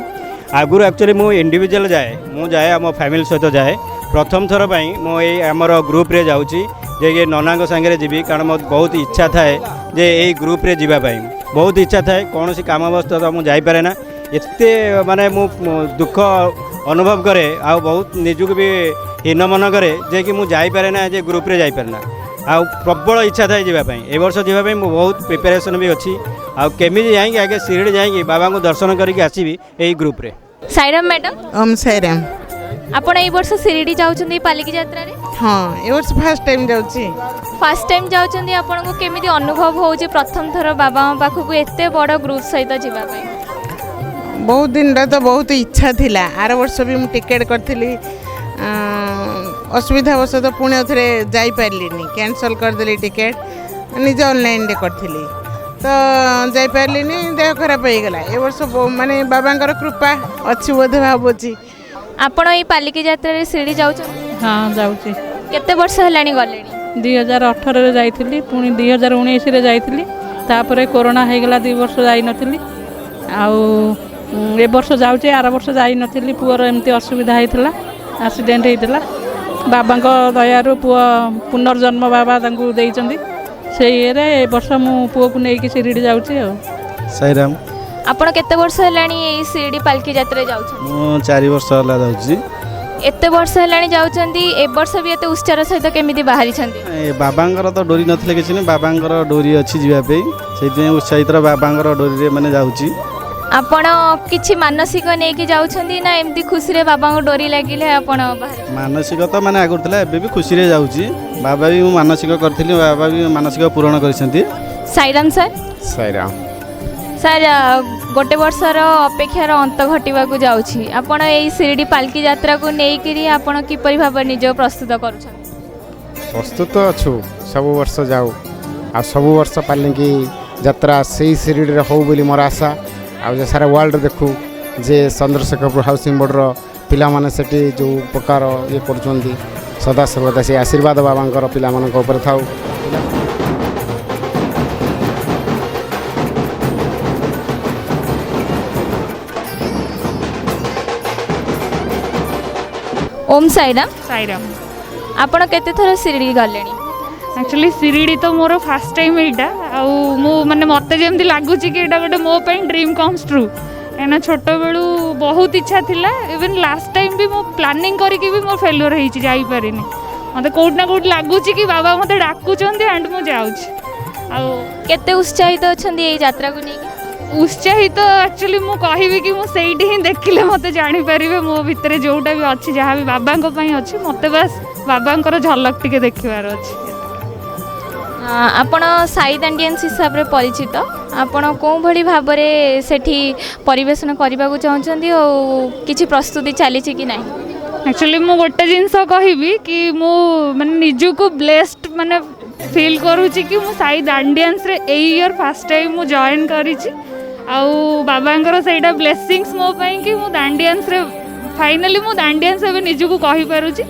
आगुर एक्चुअली मो इंडिविजुअल जाए आम फैमिली सहित जाए प्रथम थर पई मो ए हमर ग्रुप रे जाउची जे नना संगे जीवी कारण मोर बहुत इच्छा थाए जे ए ग्रुप रे जीवा पई बहुत इच्छा थाए कौन सी कामवस्था तो मुझे जापे ना एते माने मु दुख अनुभव करे आ बहुत निजुक भी हीन मन करे जे कि मुझे जापे ना जे ग्रुप रे जापे ना आ प्रबल इच्छा थाए जावाई ए वर्ष जावाई मु बहुत प्रिपेरेसन भी अच्छी आमी जाएंगे आगे शिरडी जाएंगे बाबा को दर्शन करके आसबि यही ग्रुप रे। साईराम मैडम ओम साईराम आपण ए वर्ष शिरडी जाउछंती पालिकी यात्रा रे हाँ ए वर्ष फर्स्ट टाइम जाउची फर्स्ट टाइम जाउछंती आपण को केमिति अनुभव होउची प्रथम थर बाबा पाखु को एते बड़ ग्रुप सहित जीवा पई बहुत दिन रा तो बहुत इच्छा थिला आर वर्ष भी मु टिकेट करथिली असुविधा वश तो पुणे थरे जाई पारलिनी कैंसल कर देली टिकेट निजे ऑनलाइन रे करथिली तो जाई पारलिनी देह खराब हो गला ए वर्ष माने बाबांकर कृपा अछि बोधे भाबोची आपण ए पालिकी यात्रा रे शिरडी जाउछंती हाँ जाऊँगी केते वर्ष हेलानी गलेनी 2018 रे जाइथिली पुणी 2019 रे जाइथिली तापरे कोरोना हो गला 2 वर्ष जाई नथिली आउ ए वर्ष जाउचे आर वर्ष जाई नथिली पुअर एमती असुविधा होइतला एक्सीडेंट होइतला बाबांको दयारु पुआ पुनर्जन्म बाबा तांकु देइचंदी सेई रे ए वर्ष मु पुओ को नेकी शिरडी जाउची हो। साईराम आपण केते वर्ष हेलानी ए शिरडी पालकी यात्रा जाउछंती मु 4 वर्ष होला जाउची एते वर्ष हेलानी जाउछंती ए वर्ष भी एते उत्साह सहित केमिति बाहरी छंती बाबांकर तो डोरी नथिले किछि नै बाबांकर डोरी अछि जीवा पे सेति उत्साहित बाबांकर डोरी रे माने जाउची आपण किछि मानसिक नेकी जाउछंती ना एमती खुशी रे बाबांको डोरी लागिले आपण बाहरी मानसिक तो माने आगुरतला एबे भी खुशी रे जाउची बाबा भी मानसिक करथिली बाबा भी मानसिक पूर्ण करिसंती। साईराम सर साईराम सर गोटे वर्षर अपेक्षार अंत घटवा को जाउछि आपण एई शिरडी पालकी यात्रा को नेइकिरी आपण किपरि भाव निज प्रस्तुत करूछन प्रस्तुत अछु सब वर्ष जाऊ आ सब वर्ष पालकी यात्रा से शिरडी रे हो बोली मोर आशा आ जे सारा वर्ल्ड देखू जे चंद्रशेखरपुर हाउसिंग बोर्डर पिलामाने सेठी जो प्रकार ये कर सदा सर्वदा से आशीर्वाद बाबा पिला थाऊ। ओम साईराम। साईराम। आपण केते थर शिरडी गलेनी? एक्चुअली शिरडी तो मोर फास्ट टाइम यहाँ मैंने मत जमी लगुच कि गोटे मो ड्रीम कम्स ट्रू कहीं छोट बेलू बहुत इच्छा थिला। इवन लास्ट टाइम भी मो प्लानिंग करके भी मो फेल्योर हो जापारे मत कौटना कौट लगुच कि बाबा मत डाकुंट एंड मुझे केते उत्साहित अच्छा यात्रा को नहीं? उत्साहित एक्चुअली मु कहबी कि मु सेठी ही देखिले मत जानी परिबे मो भितरे जोटा भी अच्छी जहाँ भी बाबा अच्छी मत बस बाबा झलक टिके देखिबार अच्छी। आपण साई दांडियंस हिसाब से परिचित, आपण कौ भली भाव में सेठी परिवेशन करने को चाहते और किसी प्रस्तुति चली कि नहीं? एक्चुअली मु गोटे जिनस कहबी कि मु माने निजको ब्लेस्ड माने फील करूची कि मु साई दांडियंस रे ए ईयर फर्स्ट टाइम मु जॉइन करिछि आउ बाबांकर सेटा ब्लेसिंग्स मो पई कि मु दांडियंस रे फाइनली मु दांडियंस एबे निजको कहि पारुछि।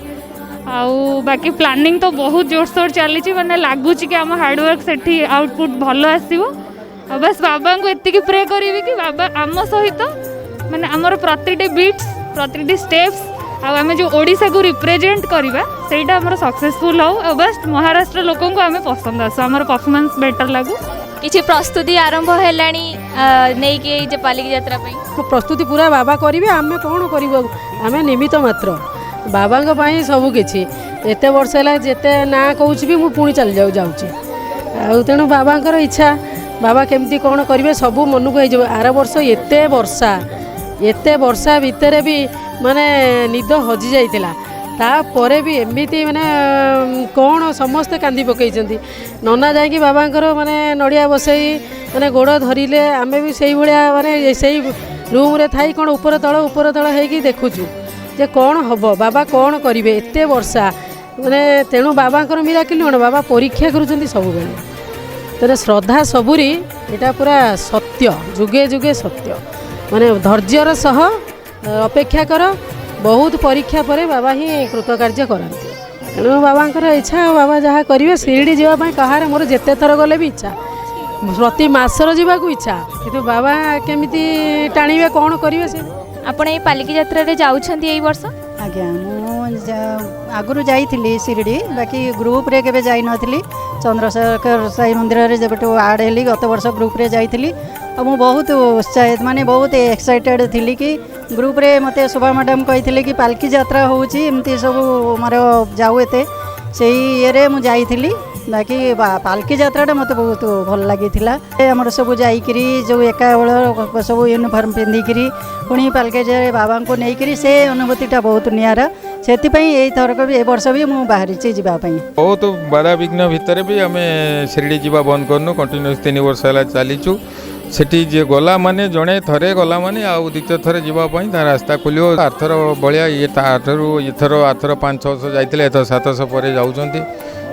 आउ बाकी प्लानिंग तो बहुत जोरसोर चली मैंने लगुच कि आम हार्डवर्क से आउटपुट भल आसो। बस बाबा को एति प्रे करी कि बाबा आम सहित माने आमर प्रतिटी बीट्स प्रतिटी स्टेप्स आम जो ओडिशा को रिप्रेजेंट करवा सेटा आमर सक्सेसफुल हो। बस महाराष्ट्र लोक को आम पसंद आसो आमर परफॉर्मेंस बेटर लागू। किसी प्रस्तुति आरंभ हैलानी नहीं कि पालिकी यात्रा प्रस्तुति पूरा बाबा करेंगे आम कौन कर आम निमित्त मात्र बाबा सबकि एत वर्ष है जिते ना कहूँ भी मुझे पुणी चली जाऊँ तेणु बाबा इच्छा बाबा केमती कौन करेंगे सब मन को हो। आर वर्ष एत वर्षा भितर भी माने निद हजि जाइतिला तापर भी एमती माने कौन समस्ते कांदी पकई नना जाकि बाबांकर माने नड़िया बसई माने गोड़ धरिले आमे भी से भाया माने से रूम रे थाई कौन ऊपर तल होगी देखुचु जे कौन हम बाबा कौन करेंगे एत वर्षा माने तेणु बाबांकर मिराकिल कौन बाबा परीक्षा करुँच सब बेले तेरे श्रद्धा सबुरी यहाँ पूरा सत्य जुगे जुगे सत्य माने धैर्यर सह अपेक्षा कर बहुत परीक्षा पर बाबा ही कृतकार्य करते तेणु बाबांकर इच्छा बाबा जहाँ करेंगे शिरडी जावाई कहार मोर जिते थर गले भी इच्छा प्रति मासर जावाक इच्छा कि बाबा केमिति टाणिबे कौन करेंगे से आपण ये पालिकी यात्रा रे जाउछंती एई वर्ष? आज्ञा आगुरी जाइली शिरडी बाकी ग्रुप रे केबे जाई नथिली चंद्रशेखर साई मंदिर रे जब आड हेली गत वर्ष ग्रुप रे जाइली और मु बहुत उत्साहित माने बहुत एक्साइटेड थी कि ग्रुप रे मते शोभा मैडम कही कि पालकी यात्रा होउची एमती सब मार जाऊ एते से ये मु जाइली बाकी पालकी यात्रा मत बहुत भल लगी आमर सब जाइकरी जो एका बेल सब यूनिफॉर्म पिंधिकी पुणी पालकी बाबा को लेकर से अनुभूतिटा बहुत निरा से थरक भी ए वर्ष भी मुझे बाहरी जावाई बहुत बड़ा विघ्न भितर भी आम शिरडी जावा बंद करनु कंटिन्यूस 3 वर्ष है चलीचु सेठी जे गला माने जड़े थरे गला माने आउ द्वितीय थर जावाई ता रास्ता खोलो आरथर भाया ये एथर आरथर 500 जाइए एथर 700 पर जाऊँगी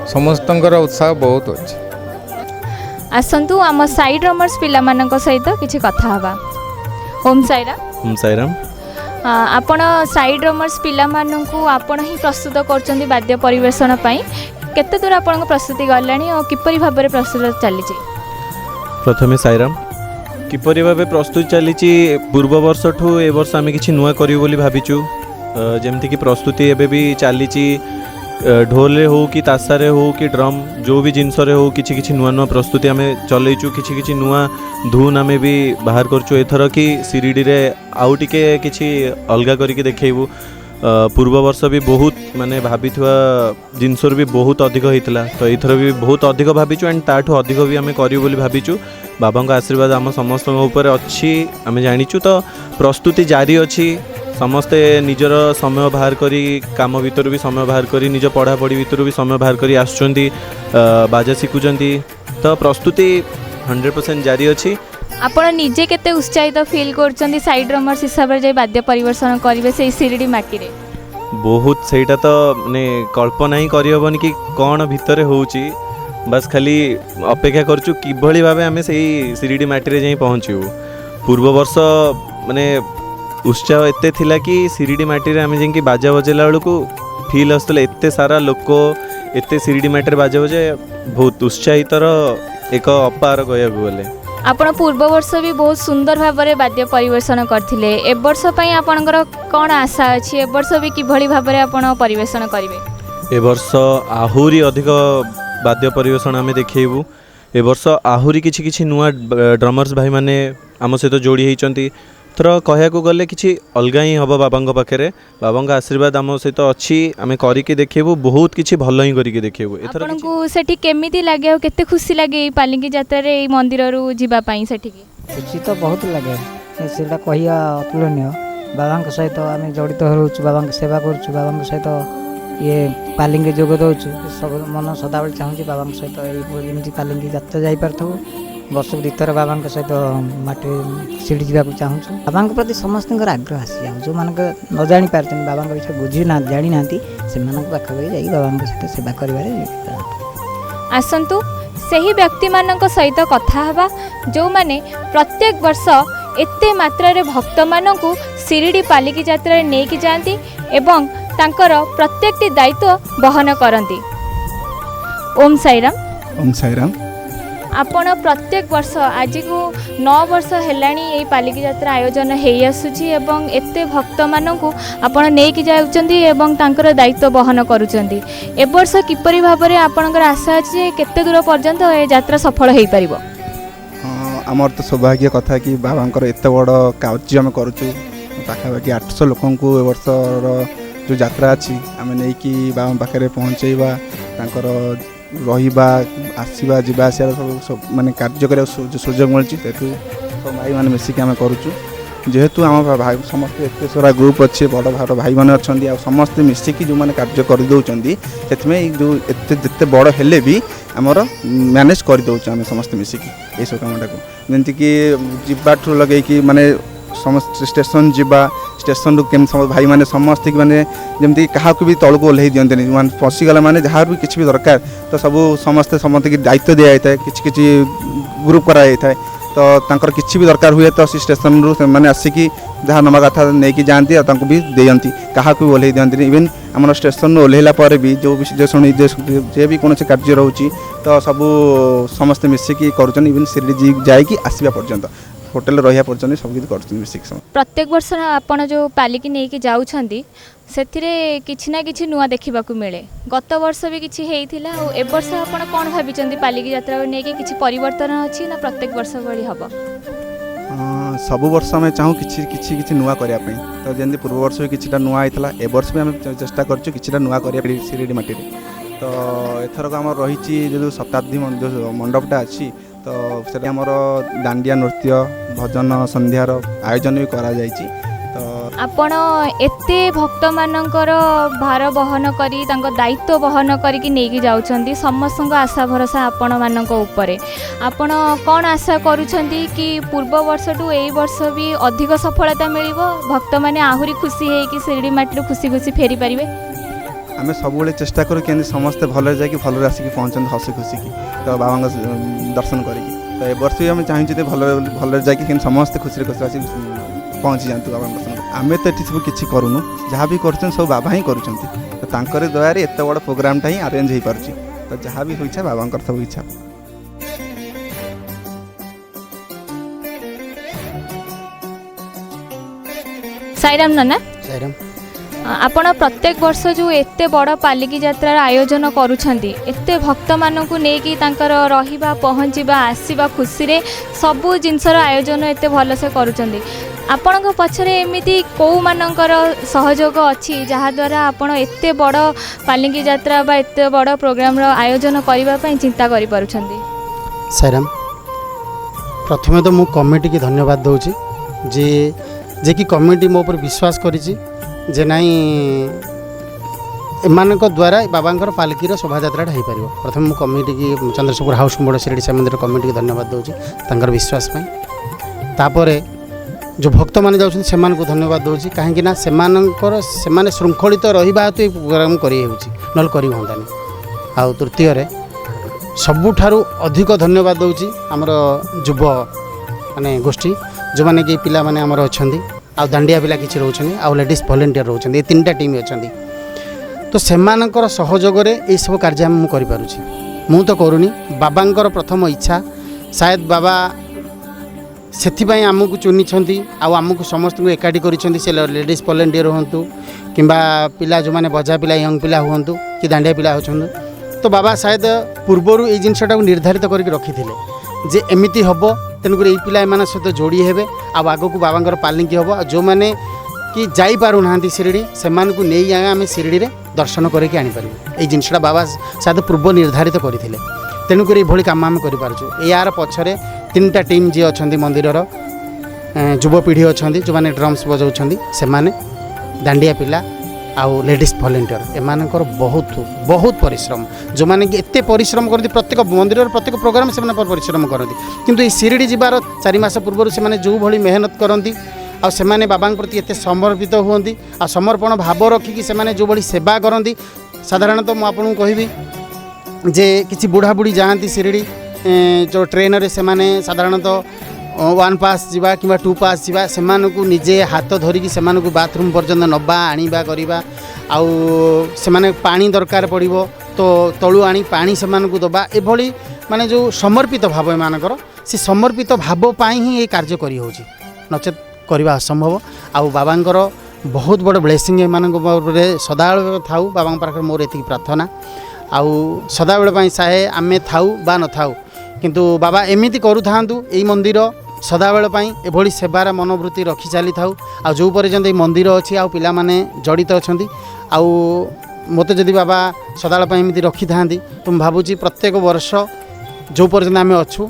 समस्तंकर उत्साह बहुत अच्छे। आसतु आम साई ड्रमर्स पिला मानक सहित किछि कथा हवा। ओम साईराम। ओम साईराम। आपण साई ड्रमर्स पिला मानकु आपण ही प्रस्तुत करचंदी वाद्य परिवेषण पई केते दूर आपण प्रस्तुति गलानी और किपरि भाबरे प्रस्तुत चली छी? प्रथमे साईराम किपरि भाबे प्रस्तुत चली छी पूर्व वर्ष ठू ए वर्ष आमे किछि नुआ करियो बोली भाबिचु जेमति कि प्रस्तुति एबे भी चली छी ढोल हो कि तासारे हो कि ड्रम जो भी जिनस हो किछि किछि नुआ नुआ प्रस्तुति आम चलैचु किछि किछि नुआ धुन आम भी बाहर करचु एथर कि शिरडी रे आउ टिके किछि अलगा करके देखैबु पूर्व वर्ष भी बहुत माने भाबिथुआ जिनसर भी बहुत अधिक होइतला तो एथर भी बहुत अधिक भाबिचु एंड ताठू अधिक भी आम करियो बोली भाबिचु बाबा का आशीर्वाद आम समस्त ऊपर अच्छी आम जानिचु तो प्रस्तुति जारी अछि समस्ते निजर समय बाहर करी काम भीतर भी समय बाहर करी निज पढ़ापढ़ी भीतर भी समय बाहर करी आसुचंती बाजा शिखुचंती तो प्रस्तुति 100% जारी अछि। आपण निजे केते उत्साहित फील करचंती साइड ड्रमर्स हिसाब रे जे वाद्य परिवेषण करिवे से शिरडी माटी रे? बहुत सेटा तो माने कल्पना ही करिहबनी कि कौन भितर होउची बस खाली अपेक्षा करचु किभली भाबे आमे सेही शिरडी माटी रे जाई पहुंचू। पूर्व वर्ष माने उत्साह एते थिला कि सिरिडी माटी रे आमे जेंकी बाजा बजेला बेलू फिल आसला एते सारा लोक एते सिरिडी माटी रे बाजा बजे बहुत उत्साहितर एक अपार कहया गले। आपण पूर्व वर्ष भी बहुत सुंदर भाव में वाद्य परिवेशन करथिले ए वर्ष पई आपणकर कोन आशा अछि ए वर्ष भी किभली भाव में आपण परिवेशन करिवे? ए वर्ष आहुरी अधिक वाद्य परिवेशन आमे देखैबू। ए वर्ष आहुरी किछि किछि नुआ ड्रमर्स भाई माने आम सहित जोड़ी होइचंती। थर कहया गले किछि अलगा ही हम बाबा पाखे बाबा आशीर्वाद आम सहित अच्छी आम करिके देखिबू बहुत किछि भल ही करिके देखिबू। एथर आपनको सेठी केमिति लागे केते खुशी लागे पालिंगी यात्रा रे मंदिर रु जिबा पई सेठी की? खुशी तो बहुत लगे सेटा कहिया अतुलनीय। बाबा सहित आम जड़ित होउछु बाबा सेवा करूछु बाबा सहित ये पालिंगी जोग दउछु सब मन सदाबेले चाहूँ बाबा सहित एमती पालिंगी यात्रा जाई पारथु वर्ष दुईथर बाबा सहित माटी सीढ़ी जावाक चाहूँ। बाबा प्रति समस्त आग्रह आसी जाऊँ जो मान न जानी पार्थ बाबा विषय बुझी ना जानी ना से पाखा जा बाबा सहित सेवा कर आसतु सही व्यक्ति मानक सहित कथा हवा जो माने प्रत्येक वर्ष एते मात्रा रे भक्त मानकु सिरिडी पालिकी यात्रा रे नेकी जांती एवं तांकर प्रत्येकटी दायित्व बहन करती। ओम साईराम। ओम साईराम। आपण प्रत्येक वर्ष आज को 9 वर्ष हेलाणी ये पालिकी यात्रा आयोजन हो आसुची एवं एते भक्त मानकु आपण नेकी जाउचंदी एवं तांकर दायित्व बहन करूचंदी। ए वर्ष किपरि भाव में आपणकर आशा अछि केते दूर पर्यंत ए यात्रा सफल हो पारिबो? आमर तो सौभाग्य कथा कि बाबांकर एत बड़ कार्य आम करुचु पाखापाखि 800 लोक ए वर्षर जो यात्रा अच्छी आम नहीं कि बाबा पाखे पहुँचेबा तांकर रहिबा आसवा जावा आसा सब माने कार्य कर सुजोग मिलूँ सब भाई मैंने मिसिक आम करुचु जेहेतु आम भाई समस्त एत सारा ग्रुप अच्छे बड़ भार भाई मैंने अच्छा समस्ते मिसिकी जो मैंने कार्य करदे से जो एत बड़ हेले भी आमर मैनेज करदे आम समस्त मिसिकी ये सब कमटा को जमीक जाठू लगे माने समस्त स्टेशन जावा स्टेशन रु केम भाई मैंने समस्त माने जमी क्या भी तौक ओह्ल दिखते माने पशिगला माने जहाँ भी किसी भी दरकार तो सबू समस्ते समस्त दायित्व दि जाए कि ग्रुप कराई तो तांकर किसी भी दरकार हुए तो स्टेशन रु मैंने आसिकी जहाँ नवा कथा नहीं जाती भी दिखती क्या भी ओह्ल दिखती इवेन आम स्टेशन ओह्लैला भी जो जे भी कौन कार्य रोचे तो सबू समस्ते मिसिकी कर इवेन शिरडी जाकि आसवा पर्यंत होटेल रहा पर्यटन सब किसी मिसिक प्रत्येक वर्ष आपण जो पालिकी नहीं जाऊँगी से किसी किछि नुआ देखा मिले गत वर्ष भी किसी होता ए वर्ष आप कौन भाई पालिकी यात्रा नहीं कि परिवर्तन अच्छी ना प्रत्येक वर्ष भली हम? सब वर्ष आम चाहूँ कि नुआ करने तो जमी पूर्व वर्ष भी किसी नुआ होता ए वर्ष भी आम चेष्टा कर नुआ सिरिडी माटी तो एथरक आम रही जो शताब्दी जो मंडपटा अच्छी तो से आमर डांडिया नृत्य भजन संध्यार आयोजन भी करा जायछि। तो आपण एते भक्त मानकर भार बहन करी तांको दायित्व बहन करी नेकी जाउछंती समस्त आशा भरोसा आपण मानक ऊपर आपण कौन आशा करूछंती कि पूर्व वर्षटू ए वर्ष भी अधिक सफलता मिलिबो भक्त माने आहुरी खुशी है कि शिरडी माटी खुशी खुशी फेरी पारिबे? आम सब चेष्टा करूँ कि समस्ते भल जाकि भल आसिक पहुँचते हसी खुशी की तो बाबा दर्शन करी तो ए वर्ष भी आम चाहूँ भल भल जाकि समस्ते खुशी खुशी आसिक पहुँची जातु बाबा दर्शन आम तो ये सब किसी करूँ जहाँ भी कर सब बाबा ही कर तो दयारे एत बड़ प्रोग्रामटा ही अरेंज हो पार्टी तो जहाँ भी इच्छा बाबा सब इच्छा। साईराम नाना। साईराम। आपण प्रत्येक वर्ष जो एते बड़ पालिकी यात्रा आयोजन करुछंती एते भक्त मानकु नेकी तांकर रहिबा पहुँचीबा आसीबा खुशी रे सबु जिनसर आयोजन एते भल से करुछंती आपण पछरे एमिति कौ मानकर सहयोग अच्छी जहाँ द्वारा आपण एते बड़ पालिकी यात्रा बा एते बड़ प्रोग्राम रो आयोजन करबा पई चिंता करि पारुछंती? साईराम प्रथमे तो मु कमिटी की धन्यवाद दूची जे कि कमिटी मो पर विश्वास करिछि जे नाई एमानक द्वारा बाबांकर पालकीर शोभा यात्रा हो पार प्रथम मु कमिटी की चंद्रशेखर हाउस बड़ शिरडी साई मंदिर कमिटी की धन्यवाद दूची तांकर विश्वास पाई तापरे जो भक्त माने जाउछन सेमान को धन्यवाद दूची काहेकि ना सेमानकर सेमाने श्रृंखलित रहिबा हेतु ए प्रोग्राम करी हेउची नल करी होंदानी आ तृतीय रे सबुठारु अधिक धन्यवाद दूची हमर युव माने गोष्ठी जो माने कि पिला माने हमर अछंदी आउ दांडिया पिला किसी रोचनी आउ लेडीज भलेंटियर रोचन ये 3टा टीम अच्छा तो सेमानकर सहयोगरे ये सब कार्य आम करिपारुछि मु तो करूनी बाबांकर प्रथम इच्छा शायद बाबा ସେଥିପାଇଁ ଆମକୁ ଚୁନିଛନ୍ତି ଆଉ ଆମକୁ ସମସ୍ତଙ୍କୁ ଏକାଠି କରିଛନ୍ତି ସେ ଲେଡ଼ିଜ୍ ଭଲେଣ୍ଟିୟର ହୁଅନ୍ତୁ କିମ୍ବା ପିଲା ଯେଉଁମାନେ ବଜା ପିଲା ୟଙ୍ଗ ପିଲା ହୁଅନ୍ତୁ କି ଦାଣ୍ଡିଆ ପିଲା ହେଉଛନ୍ତି ତ ବାବା ସାୟଦ ପୂର୍ବରୁ ଏଇ ଜିନିଷଟାକୁ ନିର୍ଦ୍ଧାରିତ କରିକି ରଖିଥିଲେ ଯେ ଏମିତି ହେବ ତେଣୁକରି ଏଇ ପିଲା ଏମାନଙ୍କ ସହିତ ଯୋଡ଼ି ହେବେ ଆଉ ଆଗକୁ ବାବାଙ୍କର ପାଲିଙ୍କି ହେବ ଆଉ ଯେଉଁମାନେ କି ଯାଇପାରୁନାହାନ୍ତି ଶିରିଡ଼ି ସେମାନଙ୍କୁ ନେଇ ଆମେ ଶିରିଡ଼ିରେ ଦର୍ଶନ କରିକି ଆଣିପାରିବୁ ଏଇ ଜିନିଷଟା ବାବା ସାୟଦ ପୂର୍ବ ନିର୍ଦ୍ଧାରିତ କରିଥିଲେ ତେଣୁକରି ଏଭଳି କାମ ଆମେ କରିପାରୁଛୁ ୟାର ପଛରେ 3ଟା ଟିମ୍ ଯିଏ ଅଛନ୍ତି ମନ୍ଦିରର ଯୁବପିଢ଼ି ଅଛନ୍ତି ଯେଉଁମାନେ ଡ୍ରମ୍ସ ବଜାଉଛନ୍ତି ସେମାନେ ଦାଣ୍ଡିଆ ପିଲା ଆଉ ଲେଡ଼ିଜ୍ ଭଲେଣ୍ଟିୟର ଏମାନଙ୍କର ବହୁତ ବହୁତ ପରିଶ୍ରମ ଯେଉଁମାନେ କି ଏତେ ପରିଶ୍ରମ କରନ୍ତି ପ୍ରତ୍ୟେକ ମନ୍ଦିରର ପ୍ରତ୍ୟେକ ପ୍ରୋଗ୍ରାମ ସେମାନେ ପରିଶ୍ରମ କରନ୍ତି କିନ୍ତୁ ଏଇ ଶିରିଡ଼ି ଯିବାର 4 ମାସ ପୂର୍ବରୁ ସେମାନେ ଯେଉଁଭଳି ମେହନତ କରନ୍ତି ଆଉ ସେମାନେ ବାବାଙ୍କ ପ୍ରତି ଏତେ ସମର୍ପିତ ହୁଅନ୍ତି ଆଉ ସମର୍ପଣ ଭାବ ରଖିକି ସେମାନେ ଯେଉଁଭଳି ସେବା କରନ୍ତି ସାଧାରଣତଃ ମୁଁ ଆପଣଙ୍କୁ କହିବି ଯେ କିଛି ବୁଢ଼ାବୁଢ଼ୀ ଯାଆନ୍ତି ଶିରିଡ଼ି जो ट्रेन रे सेमाने साधारणतः 1 पास जीवा कि 2 पास जीवा सेमानकु निजे हाथ धरिकी सेमानकु बाथरूम पर्यंत नबा आनिबा करिबा आउ सेमाने पानी दरकार पड़िबो तो तळु आनी पानी सेमानकु दबा एभली माने जो समर्पित भाव एमानकर से समर्पित भाव पाई ही ये कार्य करी होची नचेत करबा असंभव आउ बाबांकर बहुत बड़ ब्लेसिंग एमानक रे सदाବେଳେ थाउ बाबांक पाखर मोर एति प्रार्थना आउ सदाବେଳେ ପାଇଁ चाहे आमे थाउ बा न थाउ किंतु बाबा एमिति करू थांतु एई मंदिर सदाବେଳେ ପାଇଁ एभली सेवार मनोवृत्ति रखी चली थाउ आ जो पर्यंत ए मंदिर अछि आ पिला माने जड़ित अछंती आ मते जदि बाबा सदाବେଳେ ପାଇଁ एमिति रखी थांती तो भाबुची प्रत्येक वर्ष जो पर्यंत आमे अछु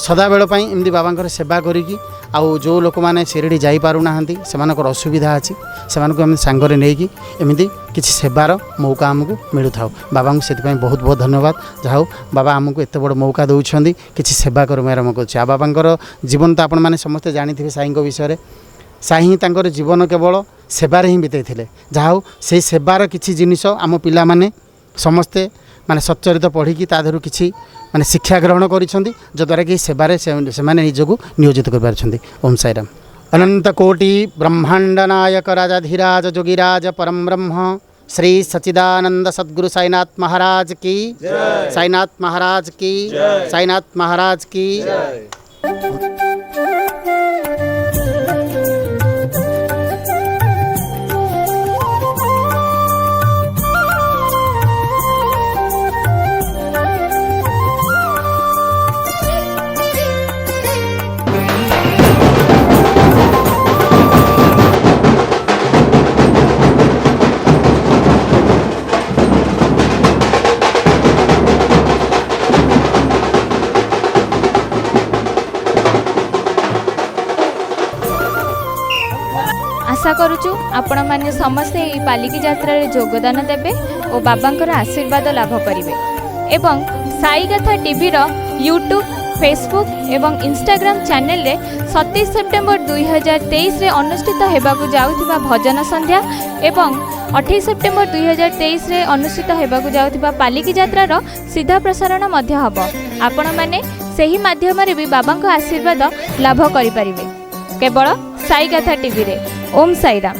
सदाବେଳେ ପାଇଁ एमिति बाबांकर सेवा करिकी आउ जो लोक माने शिरडी जाई पारु नाहंती सेमानकर असुविधा अछि सेमानको हम संगरे नेकी एमिति किछि सेवार मौका हमकु मिलु थाउ बाबांक सेति पय बहुत बहुत धन्यवाद जाऊ बाबा हमकु एते बड़ मौका दउछंदी किछि सेवा करमेर मको छ बाबांकर जीवन त आपण माने समस्त जानिथिबे साईंको विषय रे साई तांकर जीवन केवल सेवार ही बितेथिले जाऊ से सेवार किछि जिनिस आम पिला माने समस्ते माने सच्चरित पढ़िकी ता धरु किछि माने शिक्षा ग्रहण करिसंती जद्वारा कि सेवारे से माने निजको नियोजित कर पारछंती ओम साईराम अनंत कोटि ब्रह्मांड नायक राजाधिराज जोगिराज परम ब्रह्म श्री सच्चिदानंद सद्गुरु साईनाथ महाराज की जय साईनाथ महाराज की जय साईनाथ महाराज की जय। आशा करुचु आपण माने समस्ते ई पालिकी यात्रा रे योगदान देबे और बाबांकर आशीर्वाद लाभ करिवे एवं साईगाथा टीवी रो यूट्यूब फेसबुक एवं इंस्टाग्राम चैनल रे 27 सेप्टेम्बर 2023 रे अनुष्ठित हेबाकु जाउथिबा भजन संध्या एवं 28 सेप्टेम्बर 2023 रे अनुष्ठित हेबाकु जाउथिबा पालिकी यात्रा रो सीधा प्रसारण मध्य हबो आपण माने सेही माध्यम रे भी बाबांको आशीर्वाद लाभ करि परिवे केवल साईगाथा टीवी रे। ओम साईराम।